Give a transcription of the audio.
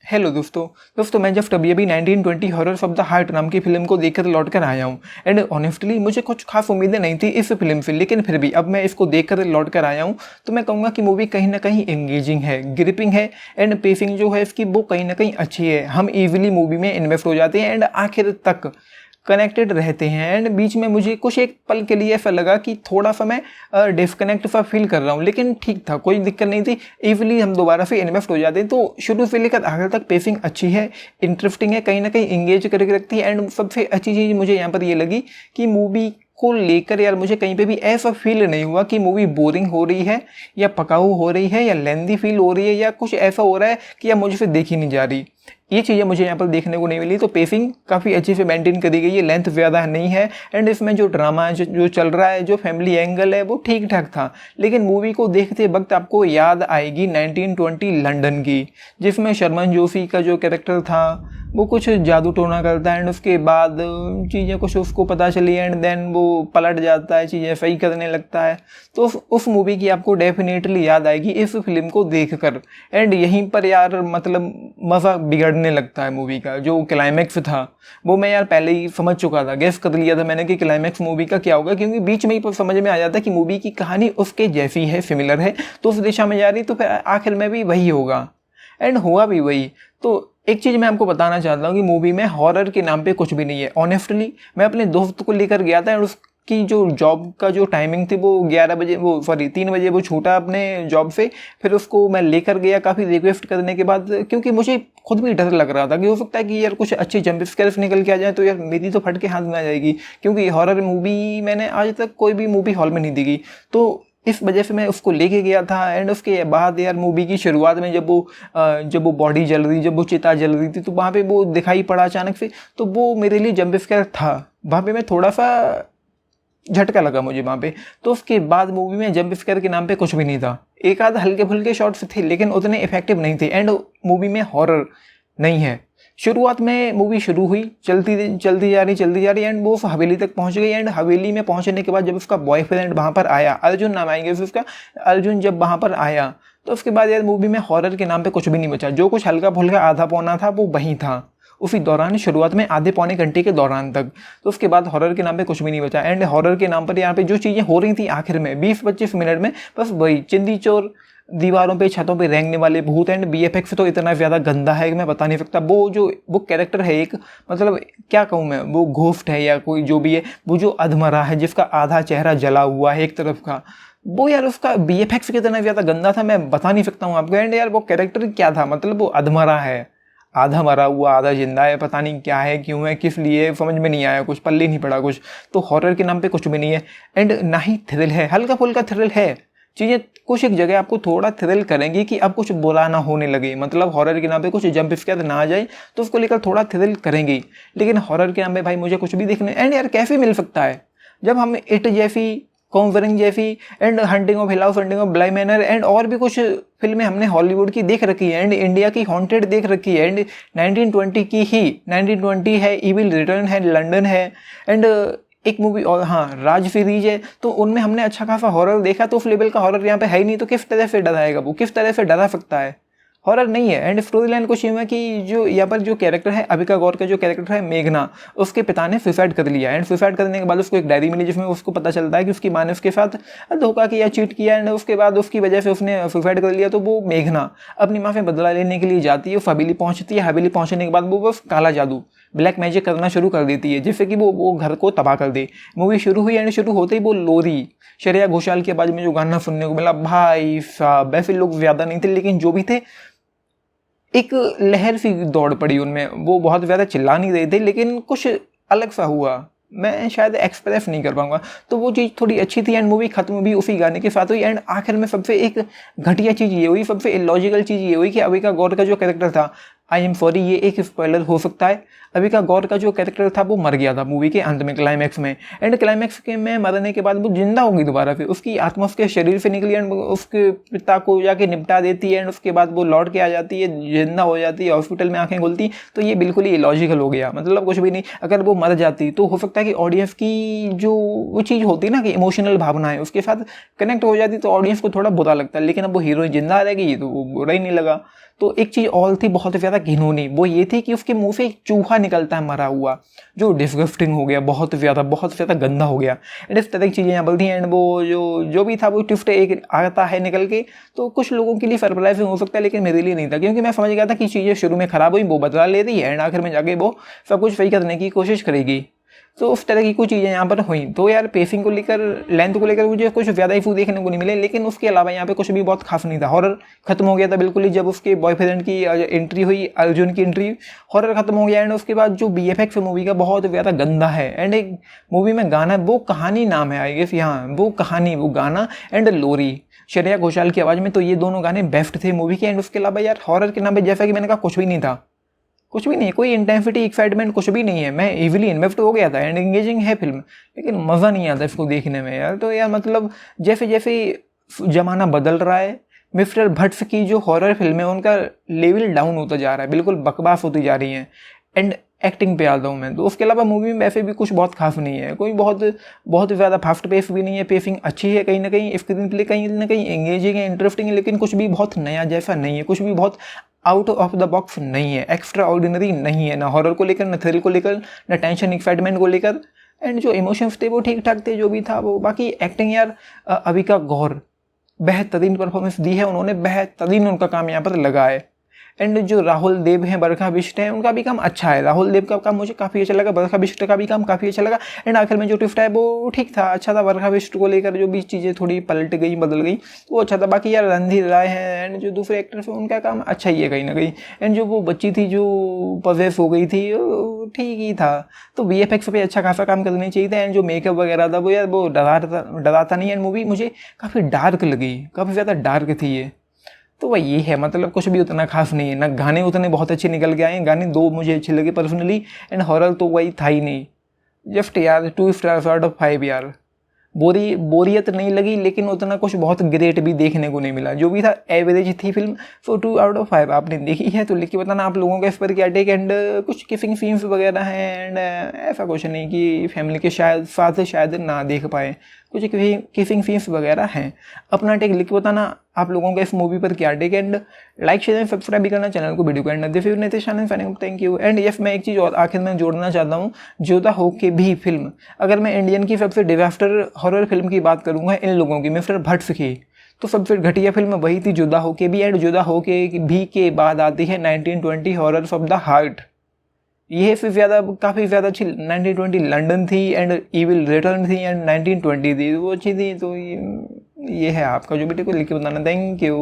Hello दोस्तों मैं just अभी 1920 हॉरर्स ऑफ द हार्ट नाम की फिल्म को देखकर लौट कर आया हूँ। एंड ऑनेस्टली मुझे कुछ खास उम्मीदें नहीं थी इस फिल्म से, लेकिन फिर भी अब मैं इसको देखकर लौट कर आया हूँ तो मैं कहूँगा कि मूवी कहीं ना कहीं एंगेजिंग है, ग्रिपिंग है एंड पेसिंग जो है इसकी वो कहीं ना कहीं अच्छी है। हम इजीली मूवी में इन्वेस्ट हो जाते हैं एंड आखिर तक कनेक्टेड रहते हैं। एंड बीच में मुझे कुछ एक पल के लिए ऐसा लगा कि थोड़ा सा मैं डिस्कनेक्ट सा फील कर रहा हूँ, लेकिन ठीक था, कोई दिक्कत नहीं थी। इवली हम दोबारा से इन्वेस्ट हो जाते हैं। तो शुरू से लेकर आखिर तक पेसिंग अच्छी है, इंटरेस्टिंग है, कहीं ना कहीं इंगेज करके रखती है। एंड सबसे अच्छी चीज़ मुझे यहाँ पर ये लगी कि मूवी को लेकर यार मुझे कहीं पे भी ऐसा फील नहीं हुआ कि मूवी बोरिंग हो रही है या पकाऊ हो रही है या लेंदी फील हो रही है या कुछ ऐसा हो रहा है कि यार मुझे फिर देखी नहीं जा रही। ये चीज़ें मुझे यहाँ पर देखने को नहीं मिली। तो पेसिंग काफ़ी अच्छे से मेंटेन करी गई है, लेंथ ज़्यादा नहीं है एंड इसमें जो ड्रामा है जो चल रहा है, जो फैमिली एंगल है वो ठीक ठाक था। लेकिन मूवी को देखते वक्त आपको याद आएगी 1920 लंदन की, जिसमें शर्मन जोशी का जो कैरेक्टर था वो कुछ जादू टोना करता है एंड उसके बाद चीज़ें कुछ उसको पता चली एंड देन वो पलट जाता है, चीज़ें सही करने लगता है। तो उस मूवी की आपको डेफिनेटली याद आएगी इस फिल्म को देखकर। एंड यहीं पर यार मतलब मज़ा बिगड़ने लगता है मूवी का। जो क्लाइमैक्स था वो मैं यार पहले ही समझ चुका था, गेस कर लिया था मैंने कि क्लाइमैक्स मूवी का क्या होगा, क्योंकि बीच में ही समझ में आ जाता है कि मूवी की कहानी उसके जैसी है, सिमिलर है, तो उस दिशा में जा रही, तो फिर आखिर में भी वही होगा। एंड हुआ भी वही। तो एक चीज़ मैं आपको बताना चाहता हूँ कि मूवी में हॉरर के नाम पे कुछ भी नहीं है। ऑनेस्टली मैं अपने दोस्त को लेकर गया था और उसकी जो जॉब का जो टाइमिंग थी वो 11 बजे, वो सॉरी 3 बजे वो छूटा अपने जॉब से। फिर उसको मैं लेकर गया काफ़ी रिक्वेस्ट करने के बाद, क्योंकि मुझे खुद भी डर लग रहा था कि हो सकता है कि यार कुछ अच्छे जंप स्केयर्स निकल के आ जाए तो यार मेरी तो फट के हाथ में आ जाएगी, क्योंकि हॉरर मूवी मैंने आज तक कोई भी मूवी हॉल में नहीं देखी। तो इस वजह से मैं उसको लेके गया था। एंड उसके बाद यार मूवी की शुरुआत में जब वो बॉडी जल रही, जब वो चिता जल रही थी, तो वहाँ पे वो दिखाई पड़ा अचानक से, तो वो मेरे लिए जंप स्केयर था। वहाँ पे मैं थोड़ा सा झटका लगा मुझे वहाँ पे। तो उसके बाद मूवी में जंप स्केयर के नाम पे कुछ भी नहीं था। एक आध हल्के फुल्के शॉट्स थे लेकिन उतने इफेक्टिव नहीं थे एंड मूवी में हॉरर नहीं है। शुरुआत में मूवी शुरू हुई, चलती जा रही एंड वो हवेली तक पहुंच गई। एंड हवेली में पहुंचने के बाद जब उसका बॉयफ्रेंड वहाँ पर आया, अर्जुन नाम आएंगे उसका, अर्जुन जब वहाँ पर आया तो उसके बाद यार मूवी में हॉरर के नाम पे कुछ भी नहीं बचा। जो कुछ हल्का फुल्का आधा पौना था वो वहीं था उसी दौरान, शुरुआत में आधे पौने घंटे के दौरान तक। तो उसके बाद हॉरर के नाम पे कुछ भी नहीं बचा। एंड हॉरर के नाम पर यहाँ पे जो चीज़ें हो रही थी आखिर में 20-25 मिनट में, बस वही चिंदी चोर, दीवारों पे छतों पे रेंगने वाले भूत। एंड बीएफएक्स तो इतना ज़्यादा गंदा है कि मैं बता नहीं सकता। वो कैरेक्टर है एक, मतलब क्या कहूँ मैं, वो घोस्ट है या कोई जो भी है, वो जो अधमरा है जिसका आधा चेहरा जला हुआ है एक तरफ का, वो यार उसका बीएफएक्स कितना ज़्यादा गंदा था मैं बता नहीं सकता हूँ आपको। एंड यार वो कैरेक्टर क्या था, मतलब वो अधमरा है, आधा मरा हुआ आधा जिंदा है, पता नहीं क्या है, क्यों है, किस लिए, समझ में नहीं आया, कुछ पल्ले नहीं पड़ा कुछ। तो हॉरर के नाम पे कुछ भी नहीं है एंड ना ही थ्रिल है। हल्का फुल्का थ्रिल है, चीज़ें कुछ एक जगह आपको थोड़ा थ्रिल करेंगी कि अब कुछ बुरा ना होने लगे, मतलब हॉरर के नाम पे कुछ जंप स्केयर ना आ जाए तो उसको लेकर थोड़ा थ्रिल करेंगी। लेकिन हॉरर के नाम पे भाई मुझे कुछ भी देखने, एंड यार कैसे मिल सकता है जब हम इट जैसी, कॉन्जरिंग जैसी and hunting of hill house, hunting of ब्लाई मैनर एंड और भी कुछ फिल्में हमने हॉलीवुड की देख रखी है एंड इंडिया की हॉन्टेड देख रखी है। एंड 1920 की ही 1920 है, इविल रिटर्न है, लंदन है एंड एक मूवी और हाँ राज सीरीज है। तो उनमें हमने अच्छा खासा हॉरर देखा। तो उस लेवल का हॉरर यहाँ पे है ही नहीं, तो किस तरह से डराएगा वो, किस तरह से डरा सकता है, हॉरर नहीं है। एंड स्टोरी लाइन कुछ यूँ है कि जो यहाँ पर जो कैरेक्टर है, अबिका गौर का जो कैरेक्टर है मेघना, उसके पिता ने सुसाइड कर लिया। एंड सुसाइड करने के बाद उसको एक डायरी मिली जिसमें उसको पता चलता है कि उसकी माँ ने उसके साथ धोखा किया, चीट किया एंड उसके बाद उसकी वजह से उसने सुसाइड कर लिया। तो वो मेघना अपनी माँ से बदला लेने के लिए जाती है, उस हवेली पहुँचती है। हवेली पहुँचने के बाद वो बस काला जादू, ब्लैक मैजिक करना शुरू कर देती है जिससे कि वो घर को तबाह कर दे। मूवी शुरू हुई एंड शुरू होते ही वो लोरी, श्रेया घोषाल की आवाज़ में जो गाना सुनने को मिला, भाई साहब वैसे लोग ज़्यादा नहीं थे लेकिन जो भी थे एक लहर सी दौड़ पड़ी उनमें। वो बहुत ज़्यादा चिल्ला नहीं रहे थे लेकिन कुछ अलग सा हुआ, मैं शायद एक्सप्रेस नहीं कर पाऊंगा। तो वो चीज़ थोड़ी अच्छी थी एंड मूवी खत्म भी उसी गाने के साथ हुई। एंड आखिर में सबसे एक घटिया चीज़ ये हुई, सबसे इलॉजिकल चीज़ ये हुई कि अबिका गौर का जो कैरेक्टर था, आई एम सॉरी ये एक स्पॉइलर हो सकता है, अबिका गौर का जो कैरेक्टर था वो मर गया था मूवी के अंत में, क्लाइमैक्स में। एंड क्लाइमैक्स के में मरने के बाद वो जिंदा होगी दोबारा, फिर उसकी आत्मा उसके शरीर से निकली एंड उसके पिता को जाके निपटा देती है एंड उसके बाद वो लौट के आ जाती है, जिंदा हो जाती है, हॉस्पिटल में आंखें खुलती। तो ये बिल्कुल ही इलॉजिकल हो गया, मतलब कुछ भी नहीं। अगर वो मर जाती तो हो सकता है कि ऑडियंस की जो वो चीज़ होती है ना कि इमोशनल भावना है उसके साथ कनेक्ट हो जाती तो ऑडियंस को थोड़ा बुरा लगता है। लेकिन अब वो हीरोइन जिंदा रहेगी तो वो बुरा ही नहीं लगा। तो एक चीज़ और थी बहुत ज़्यादा घिनौनी, वो ये थी कि उसके मुंह से एक चूहा निकलता है मरा हुआ, जो डिस्गस्टिंग हो गया, बहुत ज़्यादा गंदा हो गया। एंड इस तरह की चीज़ें यहाँ पर थी। एंड वो जो भी था वो ट्विस्ट एक आता है निकल के, तो कुछ लोगों के लिए सरप्राइजिंग हो सकता है, लेकिन मेरे लिए नहीं था, क्योंकि मैं समझ गया था कि चीज़ें शुरू में ख़राब हुई, वो बदला ले रही है एंड आखिर में जाके वो सब कुछ सही करने की कोशिश करेगी। तो उस तरह की कुछ चीज़ें यहाँ पर हुई। तो यार पेसिंग को लेकर, लेंथ को लेकर मुझे कुछ ज़्यादा इशू देखने को नहीं मिले, लेकिन उसके अलावा यहाँ पे कुछ भी बहुत खास नहीं था। हॉरर खत्म हो गया था बिल्कुल ही जब उसके बॉयफ्रेंड की एंट्री हुई, अर्जुन की एंट्री, हॉरर खत्म हो गया। एंड उसके बाद जो VFX मूवी का बहुत ज़्यादा गंदा है। एंड एक मूवी में गाना, वो कहानी नाम है आई गेस, यहाँ वो कहानी, वो गाना एंड लोरी श्रेया घोषाल की आवाज़ में, तो ये दोनों गाने बेस्ट थे मूवी के। एंड उसके अलावा यार हॉरर के नाम पे जैसा कि मैंने कहा कुछ भी नहीं था, कुछ भी नहीं है, कोई इंटेंसिटी एक्साइटमेंट कुछ भी नहीं है। मैं इवली इन्वेस्ट हो गया था एंड एंगेजिंग है फिल्म, लेकिन मज़ा नहीं आता इसको देखने में यार। तो यार मतलब जैसे जैसे ज़माना बदल रहा है, मिस्टर भट्ट की जो हॉरर फिल्म है उनका लेवल डाउन होता जा रहा है, बिल्कुल बकवास होती जा रही हैं। एंड एक्टिंग पे आता हूँ मैं तो। उसके अलावा मूवी में वैसे भी कुछ बहुत खास नहीं है, कोई बहुत ज़्यादा फास्ट पेस भी नहीं है, पेसिंग अच्छी है, कहीं ना कहीं स्क्रीन प्ले कहीं ना कहीं एंगेजिंग है, इंटरेस्टिंग है, लेकिन कुछ भी बहुत नया जैसा नहीं है, कुछ भी बहुत आउट ऑफ द बॉक्स नहीं है, एक्स्ट्रा ऑर्डिनरी नहीं है, ना हॉरर को लेकर, ना थ्रिल को लेकर, ना टेंशन एक्साइटमेंट को लेकर। एंड जो इमोशंस थे वो ठीक ठाक थे, जो भी था वो। बाकी एक्टिंग यार अविका गौर बेहतरीन परफॉर्मेंस दी है उन्होंने, बेहतरीन उनका काम यहाँ पर लगा है। एंड जो राहुल देव हैं, बरखा बिष्ट हैं, उनका भी काम अच्छा है। राहुल देव का काम मुझे काफ़ी अच्छा लगा, बरखा बिष्ट का भी काम काफ़ी अच्छा लगा। एंड आखिर में जो ट्विस्ट है वो ठीक था, अच्छा था। बरखा बिष्ट को लेकर जो भी चीज़ें थोड़ी पलट गई, बदल गई, वो अच्छा था। बाकी यार रणधीर राय हैं एंड जो दूसरे एक्टर्स हैं उनका काम अच्छा ही है कहीं ना कहीं। एंड जो वो बच्ची थी जो पजेस हो गई थी, ठीक ही था। तो VFX पे अच्छा खासा काम करना चाहिए था। एंड जो मेकअप वगैरह था वो यार वो डराता नहीं। एंड मूवी मुझे काफ़ी डार्क लगी, काफ़ी ज़्यादा डार्क थी ये। तो वही ये है, मतलब कुछ भी उतना खास नहीं है ना। गाने उतने बहुत अच्छे निकल के आए हैं, गाने 2 मुझे अच्छे लगे पर्सनली। एंड हॉरर तो वही था ही नहीं, जस्ट यार 2 स्टार्स आउट ऑफ 5 यार। बोरियत नहीं लगी, लेकिन उतना कुछ बहुत ग्रेट भी देखने को नहीं मिला। जो भी था एवरेज थी फिल्म। सो 2 आउट ऑफ 5 आपने देखी है तो लिख के बताना आप लोगों का इस पर क्या टेक। एंड कुछ किसिंग सीन्स वगैरह हैं एंड ऐसा कुछ नहीं कि फैमिली के साथ शायद ना देख पाए, कुछ किसिंग सीन्स वगैरह हैं। अपना टेक लिख के बताना आप लोगों का इस मूवी पर क्या take. And like share and subscribe भी करना चैनल को, वीडियो को। And this is Nitish Anand, thank you. And yes, मैं एक चीज़ और आखिर में जोड़ना चाहता हूँ, जोधा हो के भी फिल्म, अगर मैं इंडियन की सबसे डिजास्टर हॉरर फिल्म की बात करूँगा इन लोगों की, मिस्टर भट्ट की, तो सबसे घटिया फिल्म वही थी, जोधा हो के भी। एंड जोधा हो के भी के बाद आती है 1920 हॉरर्स ऑफ द हार्ट। ये फिर काफ़ी ज़्यादा अच्छी 1920 लंदन थी एंड इविल रिटर्न थी एंड 1920 थी, वो अच्छी थी। तो ये है आपका जो बेटे को लिख के बताना। Thank you.